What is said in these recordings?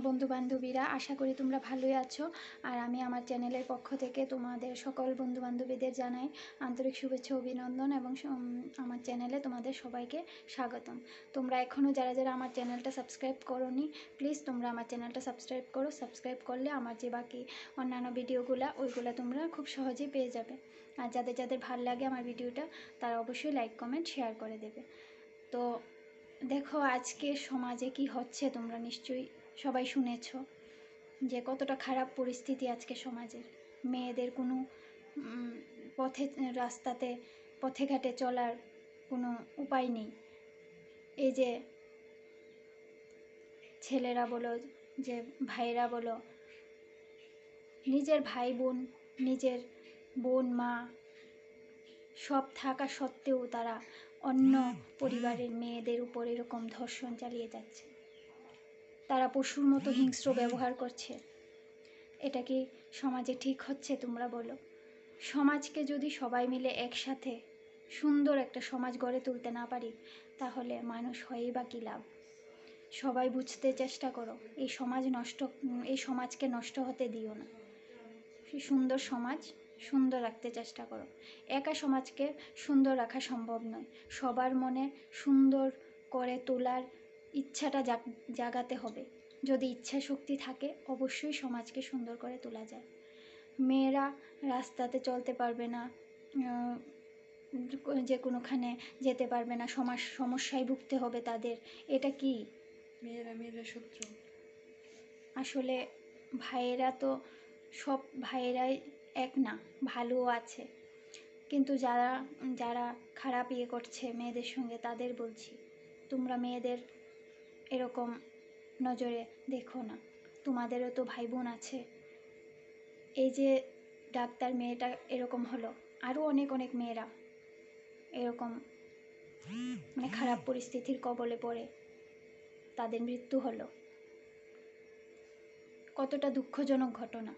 বন্ধু বান্ধবীরা, আশা করি তোমরা ভালোই আছো। আর আমি আমার চ্যানেলের পক্ষ থেকে তোমাদের সকল বন্ধু বান্ধবীদের জানাই আন্তরিক শুভেচ্ছা অভিনন্দন এবং আমার চ্যানেলে তোমাদের সবাইকে স্বাগতম। তোমরা এখনও যারা যারা আমার চ্যানেলটা সাবস্ক্রাইব করোনি, প্লিজ তোমরা আমার চ্যানেলটা সাবস্ক্রাইব করো। সাবস্ক্রাইব করলে আমার যে বাকি অন্যান্য ওইগুলা তোমরা খুব সহজেই পেয়ে যাবে। আর যাদের যাদের ভালো লাগে আমার ভিডিওটা, তারা অবশ্যই লাইক কমেন্ট শেয়ার করে দেবে। তো দেখো আজকে সমাজে কি হচ্ছে, তোমরা নিশ্চয়ই সবাই শুনেছ যে কতটা খারাপ পরিস্থিতি আজকে সমাজের। মেয়েদের কোনো পথে ঘাটে চলার কোনো উপায় নেই। এই যে ছেলেরা বলো, যে ভাইরা বলো, নিজের ভাই বোন, নিজের বোন মা সব থাকা সত্ত্বেও তারা অন্য পরিবারের মেয়েদের উপর এরকম ধর্ষণ চালিয়ে যাচ্ছে। তারা পশুর মতো হিংস্র ব্যবহার করছে। এটা কি সমাজে ঠিক হচ্ছে? তোমরা বলো। সমাজকে যদি সবাই মিলে একসাথে সুন্দর একটা সমাজ গড়ে তুলতে না পারি, তাহলে মানুষ হয়েই বা কী লাভ? সবাই বুঝতে চেষ্টা করো, এই সমাজকে নষ্ট হতে দিও না। সুন্দর সমাজ সুন্দর রাখতে চেষ্টা করো। একা সমাজকে সুন্দর রাখা সম্ভব নয়। সবার মনে সুন্দর করে তোলার ইচ্ছাটা জাগাতে হবে। যদি ইচ্ছা শক্তি থাকে, অবশ্যই সমাজকে সুন্দর করে তোলা যায়। মেয়েরা রাস্তাতে চলতে পারবে না, যে কোনোখানে যেতে পারবে না, সমস্যায় ভুগতে হবে তাদের। এটা কি? মেয়েরা শত্রু? আসলে ভাইয়েরা তো সব ভাইয়েরাই এক না, ভালোও আছে। কিন্তু যারা যারা খারাপ করছে মেয়েদের সঙ্গে, তাদের বলছি তোমরা মেয়েদের এরকম নজরে দেখো না। তোমাদেরও তো ভাই বোন আছে। এই যে ডাক্তার মেয়েটা এরকম হলো, আরও অনেক অনেক মেয়েরা এরকম খারাপ পরিস্থিতির কবলে পড়ে তাদের মৃত্যু হলো। কতটা দুঃখজনক ঘটনা।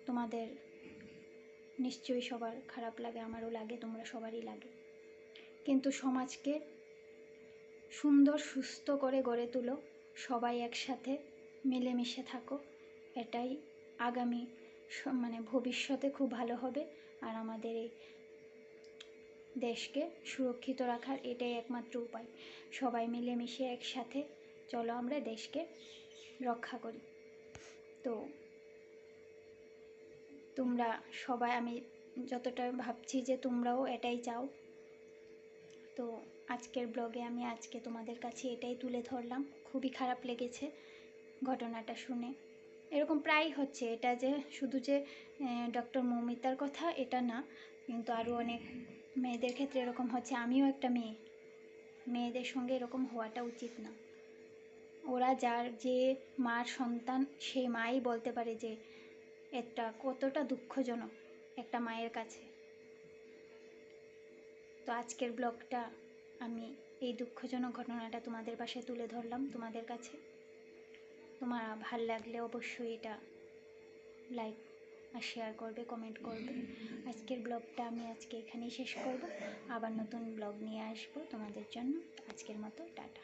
তোমাদের নিশ্চয়ই সবার খারাপ লাগে, আমারও লাগে, তোমরা সবারই লাগে। কিন্তু সমাজকে সুন্দর সুস্থ করে গড়ে তুলো, সবাই একসাথে মিলেমিশে থাকো। এটাই আগামী ভবিষ্যতে খুব ভালো হবে। আর আমাদের এই দেশকে সুরক্ষিত রাখার এটাই একমাত্র উপায়। সবাই মিলেমিশে একসাথে চলো আমরা দেশকে রক্ষা করি। তো তোমরা সবাই, আমি যতটা ভাবছি যে তোমরাও এটাই চাও। তো আজকের ব্লগে আমি তোমাদের কাছে এটাই তুলে ধরলাম। খুবই খারাপ লেগেছে ঘটনাটা শুনে। এরকম প্রায় হচ্ছে। এটা যে শুধু যে ডক্টর মৌমিতার কথা এটা না, কিন্তু আরও অনেক মেয়েদের ক্ষেত্রে এরকম হচ্ছে। আমিও একটা মেয়ে, মেয়েদের সঙ্গে এরকম হওয়াটা উচিত না। ওরা যে মার সন্তান, সেই মাই বলতে পারে যে এটা কতটা দুঃখজনক একটা মায়ের কাছে। তো আজকের ব্লগটা আমি এই দুঃখজনক ঘটনাটা তোমাদের পাশে তুলে ধরলাম, তোমাদের কাছে। তোমার ভাল লাগলে অবশ্যই এটা লাইক আর শেয়ার করবে, কমেন্ট করবে। আজকের ব্লগটা আমি এখানেই শেষ করব। আবার নতুন ব্লগ নিয়ে আসবো তোমাদের জন্য। আজকের মতো টাটা।